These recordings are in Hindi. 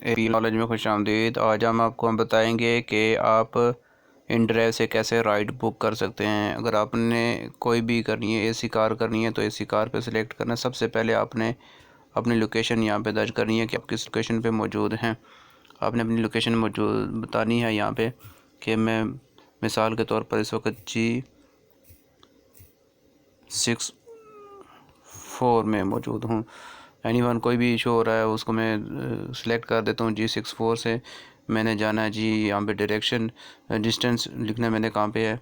एपी नॉलेज में खुशामदीद। आज हम बताएंगे कि आप InDrive से कैसे राइड बुक कर सकते हैं। अगर आपने कोई भी करनी है, एसी कार करनी है, तो एसी कार पे सिलेक्ट करना है। सबसे पहले आपने अपनी लोकेशन यहाँ पे दर्ज करनी है कि आप किस लोकेशन पे मौजूद हैं। आपने अपनी लोकेशन मौजूद बतानी है यहाँ पे कि मैं मिसाल के तौर पर इस वक्त G64 में मौजूद हूँ। एनीवन कोई भी इशू हो रहा है उसको मैं सिलेक्ट कर देता हूँ। G64 से मैंने जाना है जी, यहाँ पे डायरेक्शन डिस्टेंस लिखना है मैंने, कहाँ पे है,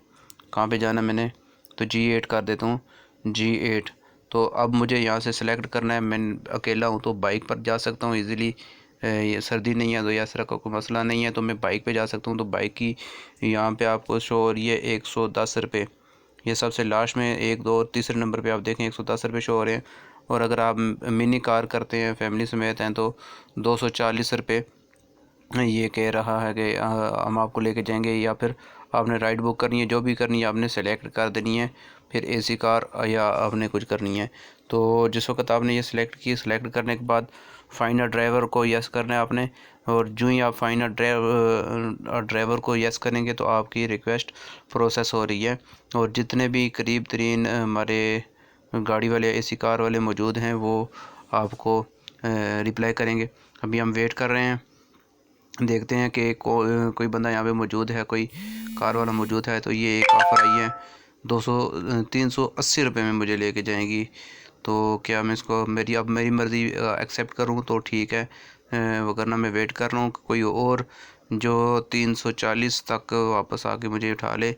कहाँ पे जाना है मैंने, तो G8 कर देता हूँ। G8 तो अब मुझे यहाँ से सिलेक्ट करना है। मैं अकेला हूँ तो बाइक पर जा सकता हूँ इजीली। ये सर्दी नहीं है तो या इस तरह का कोई मसला नहीं है तो मैं बाइक पे जा सकता हूँ। तो बाइक की यहाँ पे आपको शो हो रही है 110 रुपये। ये सबसे लास्ट में 1, 2 और तीसरे नंबर पे आप देखें 110 रुपये शो हो रहे हैं। और अगर आप मिनी कार करते हैं, फैमिली समेत हैं, तो 240 रुपये ये कह रहा है कि हम आपको लेके जाएंगे। या फिर आपने राइड बुक करनी है, जो भी करनी है आपने सेलेक्ट कर देनी है, फिर एसी कार या आपने कुछ करनी है। तो जिस वक्त आपने ये सिलेक्ट की, सिलेक्ट करने के बाद फाइनल ड्राइवर को यस करना है आपने। और जो ही आप फाइनल ड्राइवर को यस करेंगे तो आपकी रिक्वेस्ट प्रोसेस हो रही है। और जितने भी करीब तरीन हमारे गाड़ी वाले, एसी कार वाले मौजूद हैं, वो आपको रिप्लाई करेंगे। अभी हम वेट कर रहे हैं, देखते हैं कि कोई बंदा यहाँ पे मौजूद है, कोई कार वाला मौजूद है। तो ये एक ऑफ़र आई है 380 रुपये में मुझे लेके जाएंगी। तो क्या मैं इसको मेरी मर्ज़ी एक्सेप्ट करूँ तो ठीक है, वरना मैं वेट कर रहा हूँ कोई और जो 340 तक वापस आके मुझे उठा ले।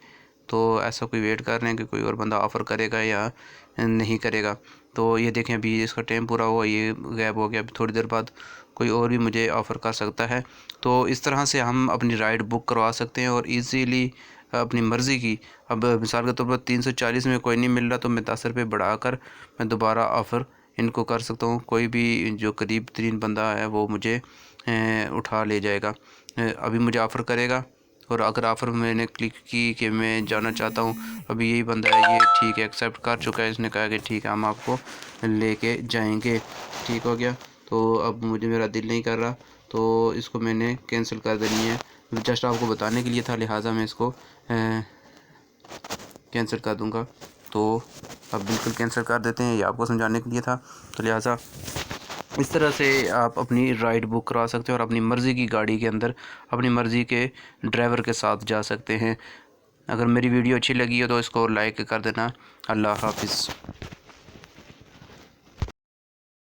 तो ऐसा कोई वेट कर रहे हैं कि कोई और बंदा ऑफ़र करेगा या नहीं करेगा। तो ये देखें अभी इसका टाइम पूरा हुआ, ये गैप हो गया। अभी थोड़ी देर बाद कोई और भी मुझे ऑफ़र कर सकता है। तो इस तरह से हम अपनी राइड बुक करवा सकते हैं और इजीली अपनी मर्ज़ी की। अब मिसाल के तौर पर 340 में कोई नहीं मिल रहा तो मैं 10 रुपये बढ़ाकर मैं दोबारा ऑफ़र इनको कर सकता हूँ। कोई भी जो करीब तरीन बंदा है वो मुझे उठा ले जाएगा। अभी मुझे ऑफ़र करेगा और अगर ऑफ़र मैंने क्लिक की कि मैं जाना चाहता हूँ, अभी यही बंदा है, ये ठीक है, एक्सेप्ट कर चुका है। इसने कहा कि ठीक है हम आपको लेके जाएंगे। ठीक हो गया। तो अब मुझे मेरा दिल नहीं कर रहा तो इसको मैंने कैंसिल कर देनी है। जस्ट आपको बताने के लिए था, लिहाजा मैं इसको कैंसिल कर दूंगा। तो अब बिल्कुल कैंसिल कर देते हैं, ये आपको समझाने के लिए था। तो लिहाजा इस तरह से आप अपनी राइड बुक करा सकते हैं और अपनी मर्ज़ी की गाड़ी के अंदर अपनी मर्ज़ी के ड्राइवर के साथ जा सकते हैं। अगर मेरी वीडियो अच्छी लगी हो तो इसको लाइक कर देना। अल्लाह हाफिज़।